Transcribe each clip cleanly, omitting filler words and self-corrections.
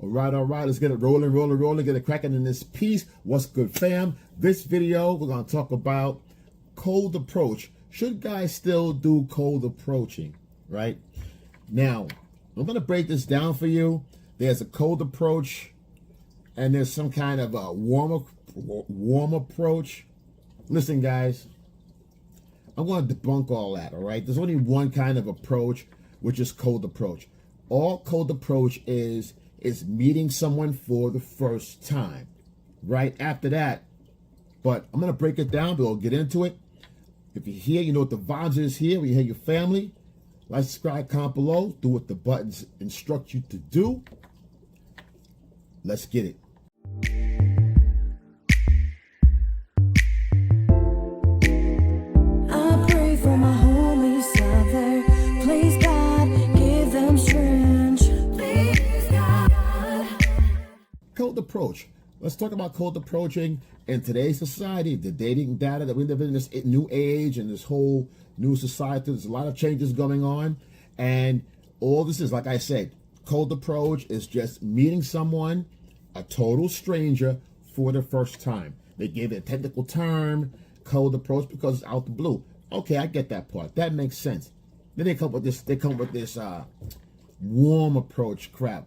All right. Let's get it rolling, get it cracking in this piece. What's good, fam? This video, we're going to talk about cold approach. Should guys still do cold approaching, right? Now, I'm going to break this down for you. There's a cold approach, and there's some kind of a warm approach. Listen, guys, I'm going to debunk all that, all right? There's only one kind of approach, which is cold approach. All cold approach is meeting someone for the first time, right? After that, but I'm going to break it down. We'll get into it. If you're here, you know what the vibes is here. We hear your family. Like, subscribe, comment below. Do what the buttons instruct you to do. Let's get it. I pray for my homies out there. Please, God, give them strength. Please, God. Cold approach. Let's talk about cold approaching in today's society, the dating data that we live in this new age and this whole new society. There's a lot of changes going on. And all this is, like I said, cold approach is just meeting someone, a total stranger, for the first time. They gave it a technical term, cold approach, because it's out the blue. Okay, I get that part. That makes sense. Then they come with this warm approach crap.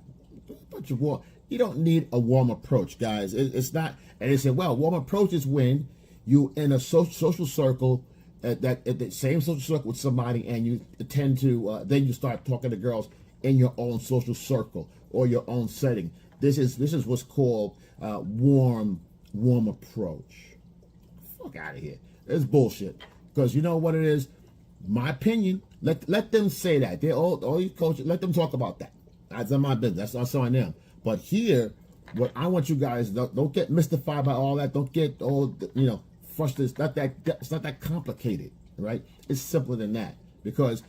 Bunch of warm. You don't need a warm approach, guys. It's not. And they say, well, warm approach is when you in a social circle, at the same social circle with somebody, and you tend to then you start talking to girls in your own social circle or your own setting. This is what's called warm approach. Fuck out of here. It's bullshit. Because you know what it is. My opinion. Let them say that. They're all these coaches. Let them talk about that. That's not my business. That's on them. But here, what I want you guys, don't get mystified by all that. Don't get all, frustrated. It's not that complicated, right? It's simpler than that. Because,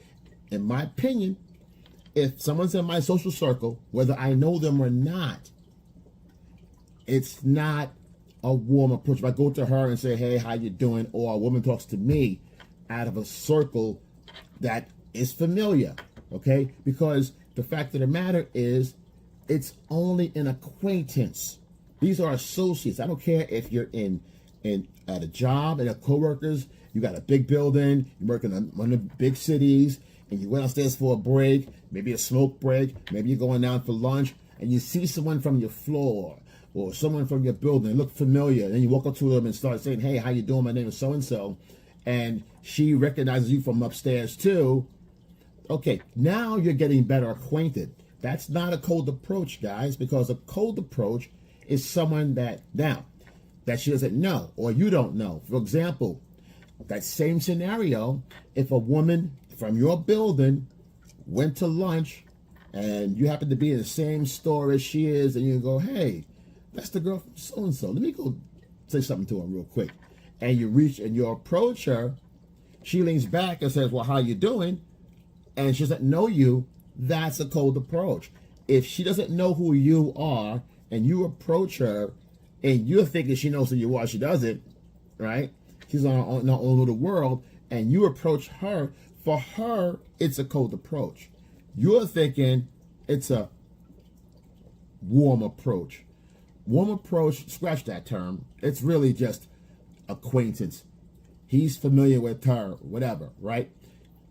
in my opinion, if someone's in my social circle, whether I know them or not, it's not a warm approach. If I go to her and say, hey, how you doing? Or a woman talks to me out of a circle that is familiar, okay? Because the fact of the matter is, it's only an acquaintance. These are associates. I don't care if you're at a job and a coworkers. You got a big building. You're working in one of the big cities, and you went upstairs for a break, maybe a smoke break. Maybe you're going down for lunch, and you see someone from your floor or someone from your building. They look familiar, and then you walk up to them and start saying, "Hey, how you doing? My name is so and so," and she recognizes you from upstairs too. Okay, now you're getting better acquainted. That's not a cold approach, guys, because a cold approach is someone that she doesn't know or you don't know. For example, that same scenario, if a woman from your building went to lunch and you happen to be in the same store as she is, and you go, hey, that's the girl from so-and-so. Let me go say something to her real quick. And you reach and you approach her. She leans back and says, well, how you doing? And she doesn't know you. That's a cold approach. If she doesn't know who you are and you approach her and you're thinking she knows who you are, she doesn't, right? She's on her own little world, and you approach her. For her, it's a cold approach. You're thinking it's a warm approach. Warm approach, scratch that term. It's really just acquaintance. He's familiar with her, whatever, right?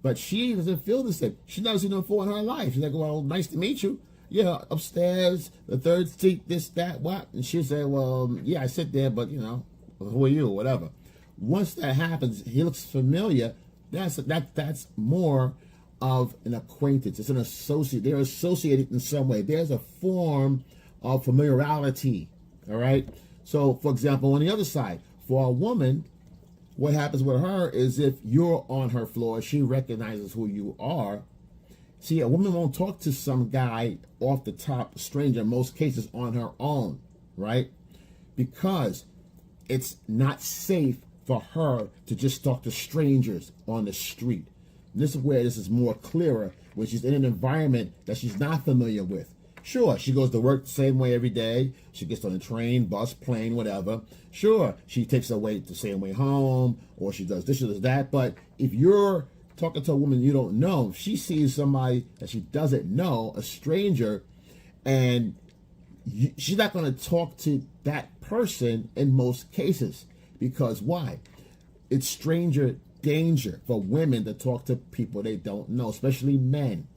But she doesn't feel the same. She's never seen them before in her life. She's like, well, nice to meet you. Yeah, upstairs, the third seat, this, that, what? And she'll say, well, yeah, I sit there, but, who are you, or whatever. Once that happens, he looks familiar. That's more of an acquaintance. It's an associate. They're associated in some way. There's a form of familiarity, all right? So, for example, on the other side, for a woman, what happens with her is if you're on her floor, she recognizes who you are. See, a woman won't talk to some guy off the top, stranger, in most cases on her own, right? Because it's not safe for her to just talk to strangers on the street. And this is where this is more clearer, when she's in an environment that she's not familiar with. Sure, she goes to work the same way every day. She gets on a train, bus, plane, whatever. Sure, she takes her way the same way home, or she does this, she does that. But if you're talking to a woman you don't know, if she sees somebody that she doesn't know, a stranger, and she's not going to talk to that person in most cases. Because why? It's stranger danger for women to talk to people they don't know, especially men,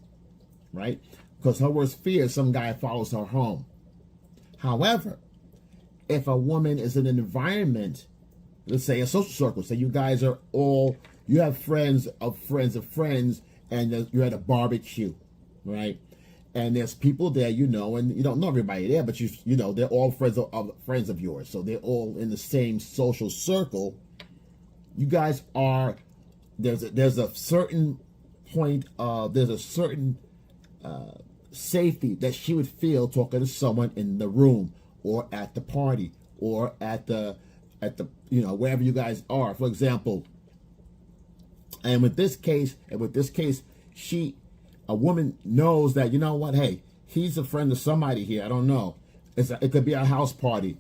right? Because her worst fear is some guy follows her home. However, if a woman is in an environment, let's say a social circle, say you guys are all, you have friends of friends of friends, and you're at a barbecue, right? And there's people there, you know, and you don't know everybody there, but you know, they're all friends of yours. So they're all in the same social circle. You guys are, there's a certain point of, there's a certain safety that she would feel talking to someone in the room or at the party or at the you know, wherever you guys are. For example, and with this case, a woman knows that, you know what, hey, he's a friend of somebody here. I don't know. It could be a house party.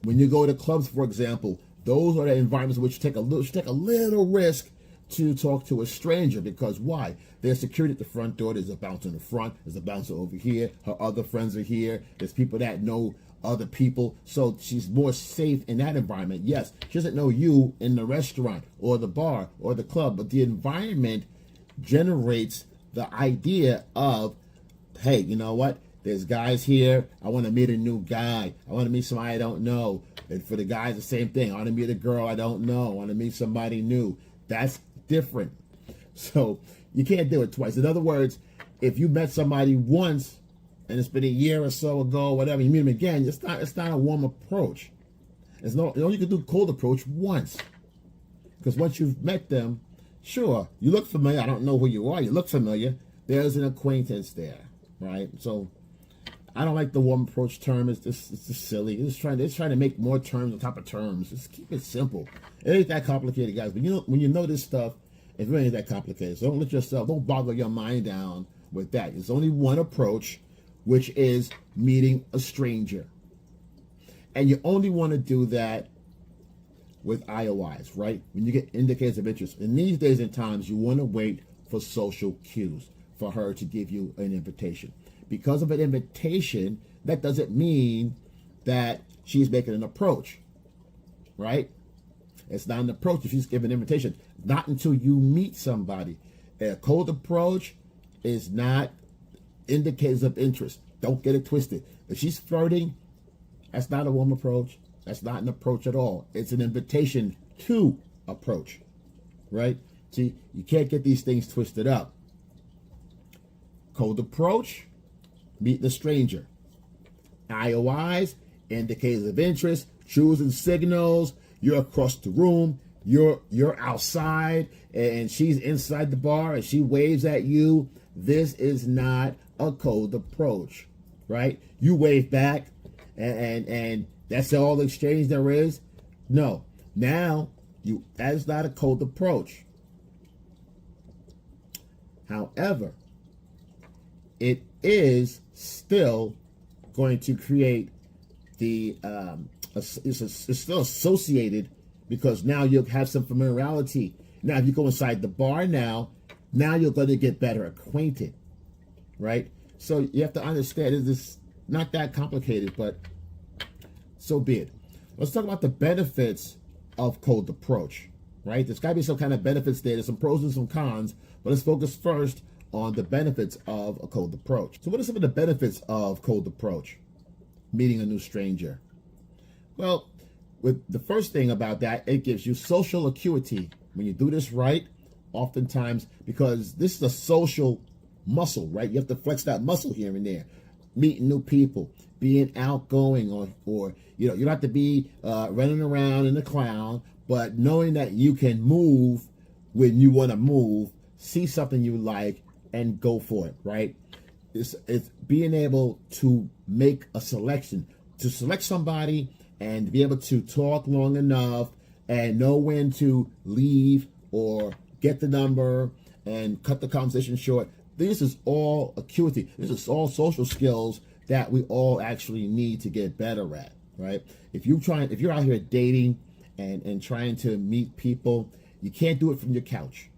When you go to clubs, for example, those are the environments in which you take a little risk to talk to a stranger. Because why? There's security at the front door. There's a bouncer in the front. There's a bouncer over here. Her other friends are here. There's people that know other people. So she's more safe in that environment. Yes, she doesn't know you in the restaurant or the bar or the club, but the environment generates the idea of, hey, you know what? There's guys here. I want to meet a new guy. I want to meet somebody I don't know. And for the guys, the same thing. I want to meet a girl I don't know. I want to meet somebody new. That's different. So you can't do it twice. In other words, if you met somebody once and it's been a year or so ago, whatever, you meet them again, it's not a warm approach. You can do cold approach once. Because once you've met them, sure, you look familiar. I don't know who you are. You look familiar. There's an acquaintance there, right? So I don't like the warm approach term. It's just silly. It's trying to make more terms on top of terms. Just keep it simple. It ain't that complicated, guys. But when you know this stuff, it really ain't that complicated. So don't boggle your mind down with that. There's only one approach, which is meeting a stranger. And you only want to do that with IOIs, right? When you get indicators of interest. In these days and times, you want to wait for social cues for her to give you an invitation. Because of an invitation, that doesn't mean that she's making an approach, right? It's not an approach if she's giving an invitation. Not until you meet somebody. A cold approach is not indicators of interest. Don't get it twisted. If she's flirting, that's not a warm approach. That's not an approach at all. It's an invitation to approach, right? See, you can't get these things twisted up. Cold approach, meet the stranger. IOIs, indicators of interest, choosing signals. You're across the room. You're outside, and she's inside the bar, and she waves at you. This is not a cold approach, right? You wave back, and that's all the exchange there is. No, now that is not a cold approach. However, it is still going to create the it's still associated, because now you'll have some familiarity. Now, if you go inside the bar now you're going to get better acquainted, right? So you have to understand it's not that complicated, but so be it. Let's talk about the benefits of cold approach, right? There's got to be some kind of benefits there. There's some pros and some cons, but let's focus first on the benefits of a cold approach. So what are some of the benefits of cold approach? Meeting a new stranger. Well, with the first thing about that, it gives you social acuity. When you do this right, oftentimes, because this is a social muscle, right? You have to flex that muscle here and there. Meeting new people, being outgoing, or you don't have to be running around in a clown, but knowing that you can move when you want to move, see something you like, and go for it, right? It's being able to make a selection, to select somebody and be able to talk long enough and know when to leave or get the number and cut the conversation short. This is all acuity. This is all social skills that we all actually need to get better at, right? If you're out here dating and trying to meet people, you can't do it from your couch.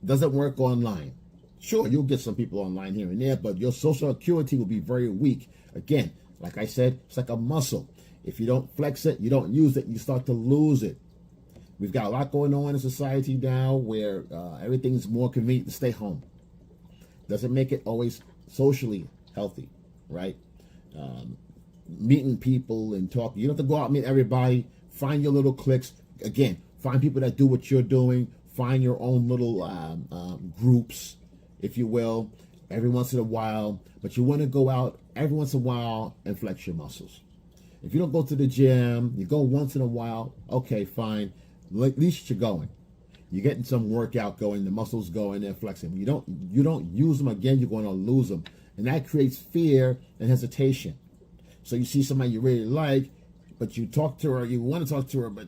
It doesn't work online. Sure, you'll get some people online here and there, but your social acuity will be very weak. Again, Like I said, it's like a muscle. If you don't flex it, you don't use it, you start to lose it. We've got a lot going on in society now where everything's more convenient to stay home. Doesn't make it always socially healthy, right? Meeting people and talking. You don't have to go out and meet everybody. Find your little cliques. Again, find people that do what you're doing. Find your own little groups, if you will, every once in a while. But you want to go out every once in a while and flex your muscles. If you don't go to the gym, you go once in a while, okay, fine. At least you're going. You're getting some workout going, the muscles going, they're flexing. You don't use them again, you're going to lose them. And that creates fear and hesitation. So you see somebody you really like, but you talk to her, you want to talk to her, but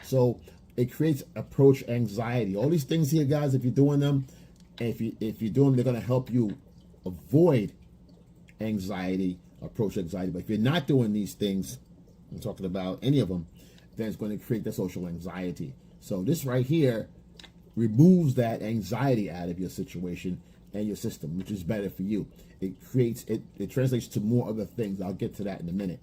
so it creates approach anxiety. All these things here, guys, if you're doing them, and if you do them, they're going to help you avoid anxiety, approach anxiety. But if you're not doing these things, I'm talking about any of them, then it's going to create the social anxiety. So this right here removes that anxiety out of your situation and your system, which is better for you. It translates to more other things. I'll get to that in a minute.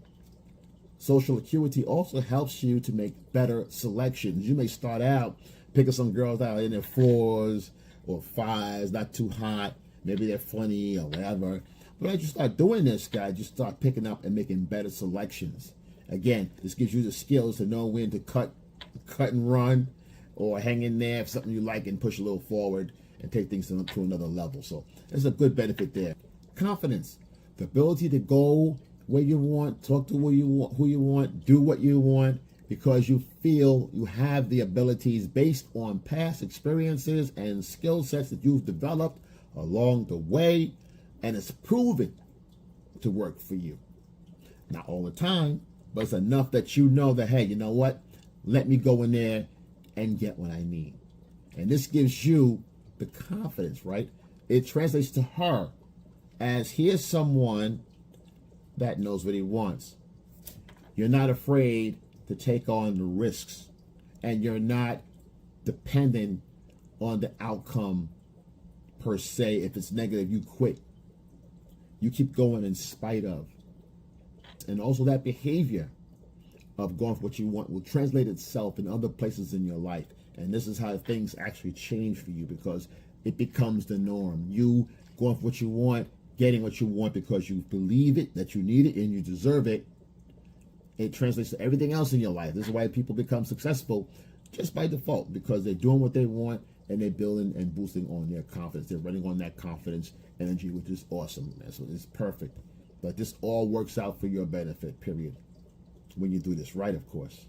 Social acuity also helps you to make better selections. You may start out picking some girls out in their 4s or 5s, not too hot. Maybe they're funny or whatever. But as you start doing this, guys, you start picking up and making better selections. Again, this gives you the skills to know when to cut and run, or hang in there if something you like and push a little forward and take things to another level. So there's a good benefit there. Confidence, the ability to go where you want, talk to who you want, do what you want, because you feel you have the abilities based on past experiences and skill sets that you've developed along the way, and it's proven to work for you. Not all the time, but it's enough that you know that, hey, you know what? Let me go in there and get what I need. And this gives you the confidence, right? It translates to her as here's someone that knows what he wants. You're not afraid to take on the risks, and you're not dependent on the outcome per se. If it's negative, you quit. You keep going in spite of. And also that behavior of going for what you want will translate itself in other places in your life. And this is how things actually change for you, because it becomes the norm. You going for what you want, getting what you want because you believe it, that you need it, and you deserve it. It translates to everything else in your life. This is why people become successful just by default, because they're doing what they want and they're building and boosting on their confidence. They're running on that confidence energy, which is awesome. That's what is perfect. But this all works out for your benefit, period, when you do this right, of course.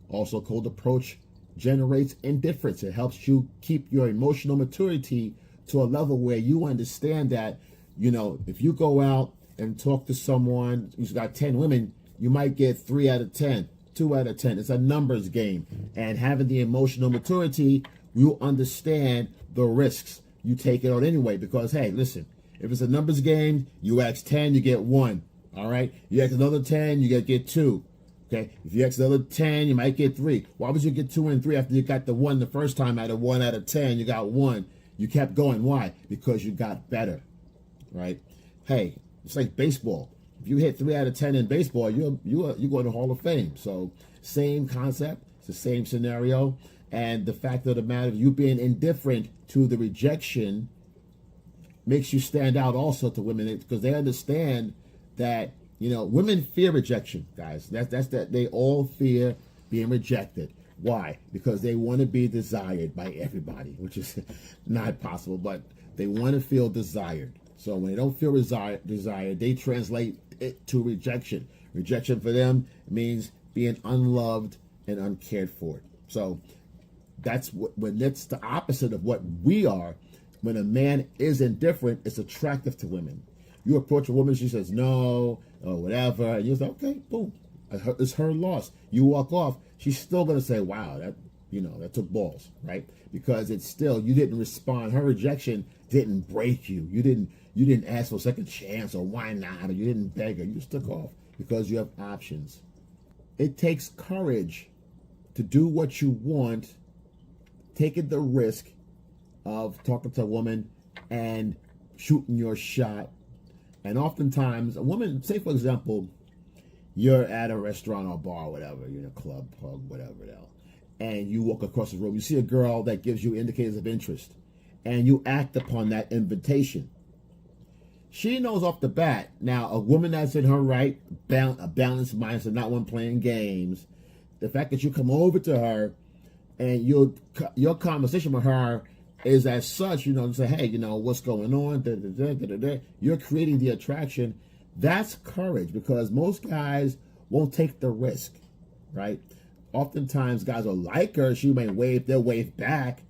Also, cold approach generates indifference. It helps you keep your emotional maturity to a level where you understand that, you know, if you go out and talk to someone who's got 10 women, you might get 3 out of 10, 2 out of 10. It's a numbers game. And having the emotional maturity, you understand the risks. You take it on anyway, because, hey, listen, if it's a numbers game, you ask 10, you get 1. All right? You ask another 10, you get 2. Okay? If you ask another 10, you might get 3. Why would you get 2 and 3 after you got the 1 the first time out of 1 out of 10? You got 1. You kept going. Why? Because you got better. Right? Hey, it's like baseball. If you hit 3 out of 10 in baseball, you're going to Hall of Fame. So same concept. It's the same scenario. And the fact of the matter, you being indifferent to the rejection makes you stand out also to women, because they understand that, you know, women fear rejection, guys. That's that they all fear being rejected. Why? Because they want to be desired by everybody, which is not possible, but they want to feel desired. So when they don't feel desired, they translate it to rejection. Rejection for them means being unloved and uncared for. So that's when that's the opposite of what we are. When a man is indifferent, it's attractive to women. You approach a woman, she says no or whatever, and you say, okay, boom, it's her loss. You walk off, she's still gonna say, wow, that took balls, right? Because it's still, you didn't respond. Her rejection didn't break you. You didn't ask for a second chance, or why not, or you didn't beg her. You just took off because you have options. It takes courage to do what you want, taking the risk of talking to a woman and shooting your shot And oftentimes, a woman, say for example, you're at a restaurant or bar or whatever, you're in a club, pub, whatever the hell, and you walk across the room, you see a girl that gives you indicators of interest, and you act upon that invitation. She knows off the bat. Now, a woman that's in her right, a balanced mind, so not one playing games, the fact that you come over to her and your conversation with her is as such, say, hey, what's going on? Da, da, da, da, da, da. You're creating the attraction. That's courage, because most guys won't take the risk, right? Oftentimes, guys will like her. She may they'll wave back,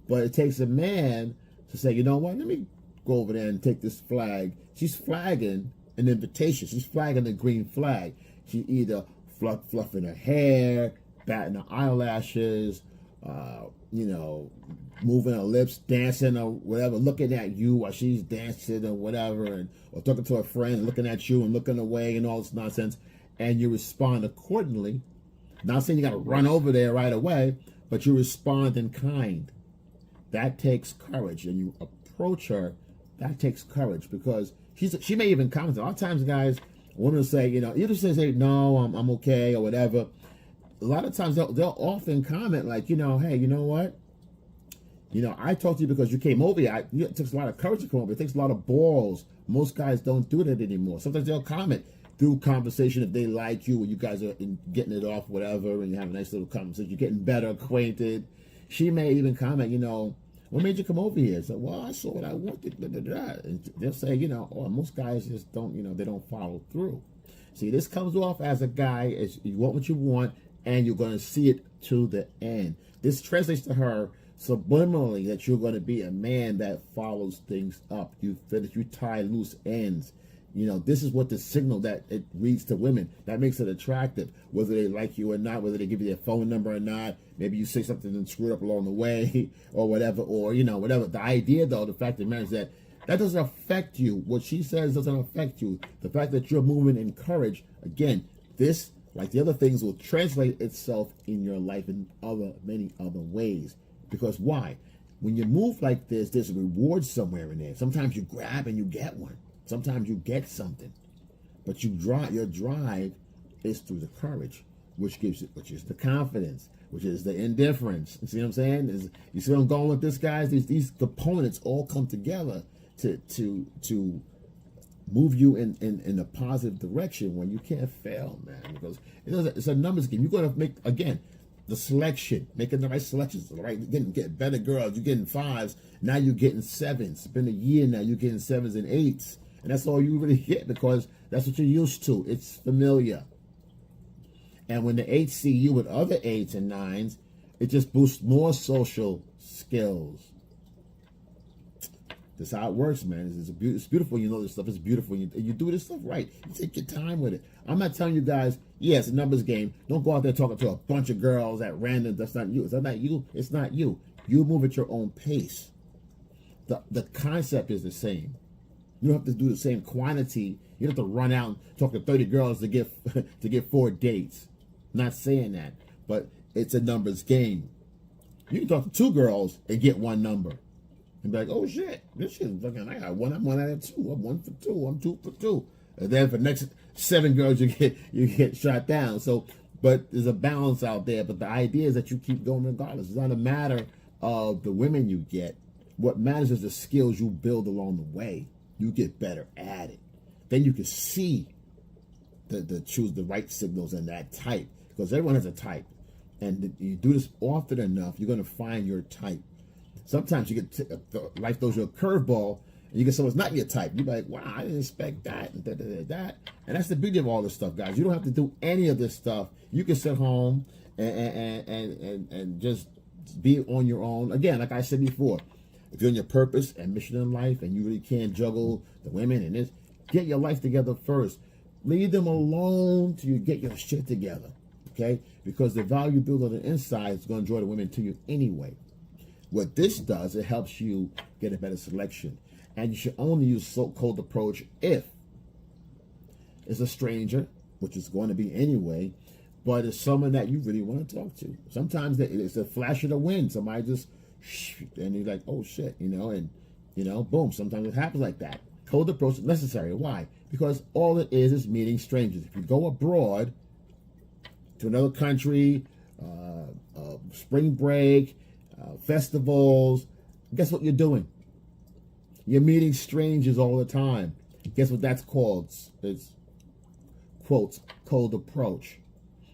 but it takes a man to say, you know what? Let me go over there and take this flag. She's flagging an invitation. She's flagging a green flag. She either fluffing her hair, batting her eyelashes, moving her lips, dancing or whatever, looking at you while she's dancing or whatever, or talking to her friend and looking at you and looking away and all this nonsense, and you respond accordingly. Not saying you got to run over there right away, but you respond in kind. That takes courage, and you approach her. That takes courage, because she may even comment. A lot of times, guys, women will say, either say no, I'm okay or whatever. A lot of times they'll often comment like, hey, you know what? I talked to you because you came over here. It takes a lot of courage to come over. It takes a lot of balls. Most guys don't do that anymore. Sometimes they'll comment through conversation if they like you, and you guys are getting it off, whatever, and you have a nice little conversation. You're getting better acquainted. She may even comment, what made you come over here? So, well, I saw what I wanted. Blah, blah, blah. And they'll say, most guys just don't, they don't follow through. See, this comes off as a guy, as you want what you want, and you're going to see it to the end. This translates to her subliminally that you're going to be a man that follows things up. You tie loose ends. This is what the signal that it reads to women. That makes it attractive, whether they like you or not, whether they give you their phone number or not. Maybe you say something and screw it up along the way or whatever, or, whatever. The idea, though, the fact of the matter is that doesn't affect you. What she says doesn't affect you. The fact that you're moving in courage, again, this, like the other things, will translate itself in your life in many other ways. Because why? When you move like this, there's a reward somewhere in there. Sometimes you grab and you get one. Sometimes you get something, but your drive is through the courage, which is the confidence, which is the indifference. You see what I'm saying? You see what I'm going with this, guys? These components all come together to move you in a positive direction when you can't fail, man. Because it's a numbers game. You're going to make, again, the selection, making the right selections, right? You're getting better girls. You're getting 5s. Now you're getting 7s. It's been a year now. You're getting 7s and 8s. And that's all you really get, because that's what you're used to. It's familiar. And when the 8s see you with other 8s and 9s, it just boosts more social skills. That's how it works, man. It's beautiful. This stuff is beautiful. You do this stuff right. You take your time with it. I'm not telling you guys, it's a numbers game. Don't go out there talking to a bunch of girls at random. That's not you. It's not you. It's not you. You move at your own pace. The concept is the same. You don't have to do the same quantity. You don't have to run out and talk to 30 girls to get 4 dates. Not saying that, but it's a numbers game. You can talk to 2 girls and get 1 number. And be like, oh shit, this shit is fucking, I got 1, I'm 1 out of 2, I'm 1 for 2, I'm 2 for 2. And then for the next 7 girls you get shot down. So, but there's a balance out there. But the idea is that you keep going regardless. It's not a matter of the women you get. What matters is the skills you build along the way. You get better at it. Then you can see choose the right signals and that type. Because everyone has a type. And you do this often enough, you're going to find your type. Sometimes you get life throws you a curveball, and you get someone's not your type. You're like, wow, I didn't expect that, and that. And that's the beauty of all this stuff, guys. You don't have to do any of this stuff. You can sit home and just be on your own. Again, like I said before, if you're on your purpose and mission in life, and you really can't juggle the women and this, get your life together first. Leave them alone till you get your shit together, okay? Because the value built on the inside is going to draw the women to you anyway. What this does, it helps you get a better selection. And you should only use so-called approach if it's a stranger, which is going to be anyway, but it's someone that you really want to talk to. Sometimes it's a flash of the wind. Somebody just, and you're like, oh shit, and boom. Sometimes it happens like that. Cold approach is necessary. Why? Because all it is meeting strangers. If you go abroad to another country, spring break, festivals, guess what you're doing? You're meeting strangers all the time. Guess what that's called? It's, quotes, cold approach.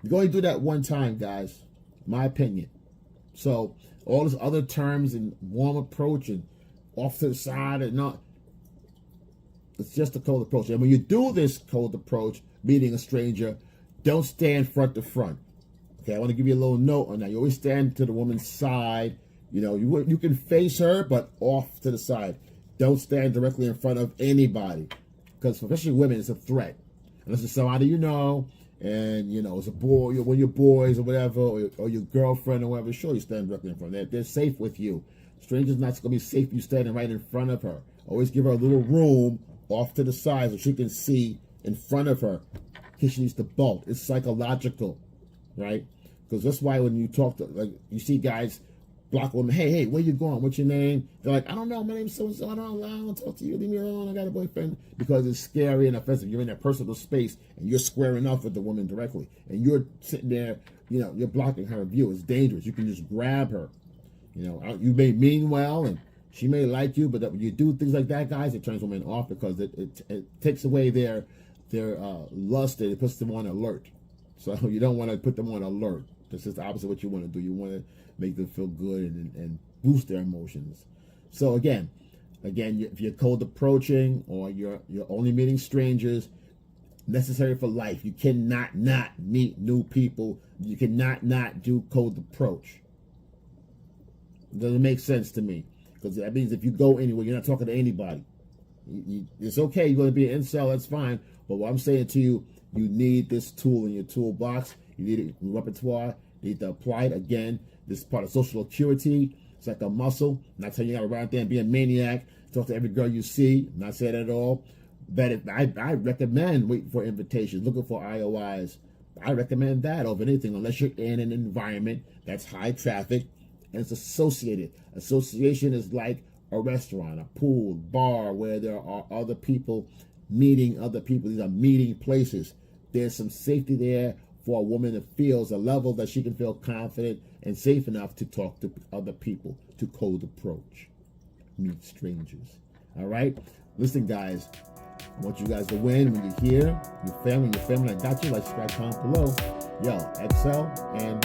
You only do that one time, guys, my opinion. So all these other terms and warm approach and off to the side and not, it's just a cold approach. And when you do this cold approach, meeting a stranger, don't stand front to front. Okay, I want to give you a little note on that. You always stand to the woman's side. You know, you can face her, but off to the side. Don't stand directly in front of anybody, because especially women, it's a threat. Unless it's somebody you know, and you know it's a boy, one of your boys or whatever, or your girlfriend or whatever. Sure, you stand directly in front. They're safe with you. Stranger's not going to be safe. You standing right in front of her. Always give her a little room off to the side so she can see in front of her in case she needs to bolt. It's psychological, right? Because that's why when you talk to, like, you see guys block women, hey, where you going? What's your name? They're like, I don't know, my name's so-and-so, I don't want to talk to you, leave me alone, I got a boyfriend. Because it's scary and offensive. You're in that personal space and you're squaring off with the woman directly. And you're sitting there, you know, you're blocking her view. It's dangerous. You can just grab her. You know, you may mean well and she may like you, but when you do things like that, guys, it turns women off because it takes away their lust and it puts them on alert. So you don't want to put them on alert. This is the opposite of what you want to do. You want to make them feel good and boost their emotions. So again, if you're cold approaching or you're only meeting strangers, necessary for life. You cannot not meet new people. You cannot not do cold approach. It doesn't make sense to me, because that means if you go anywhere, you're not talking to anybody. It's okay. You're going to be an incel. That's fine. But what I'm saying to you, you need this tool in your toolbox. You need it in your repertoire. You need to apply it. Again, this is part of social acuity. It's like a muscle. I'm not telling you got to run out there and be a maniac, talk to every girl you see. I'm not saying that at all. But I recommend waiting for invitations, looking for IOIs. I recommend that over anything, unless you're in an environment that's high traffic and it's associated. Association is like a restaurant, a pool, bar, where there are other people meeting other people. These are meeting places. There's some safety there for a woman that feels a level that she can feel confident and safe enough to talk to other people, to cold approach, meet strangers. All right? Listen, guys, I want you guys to win when you're here. Your family, I got you. Like, subscribe, comment below. Yo, excel and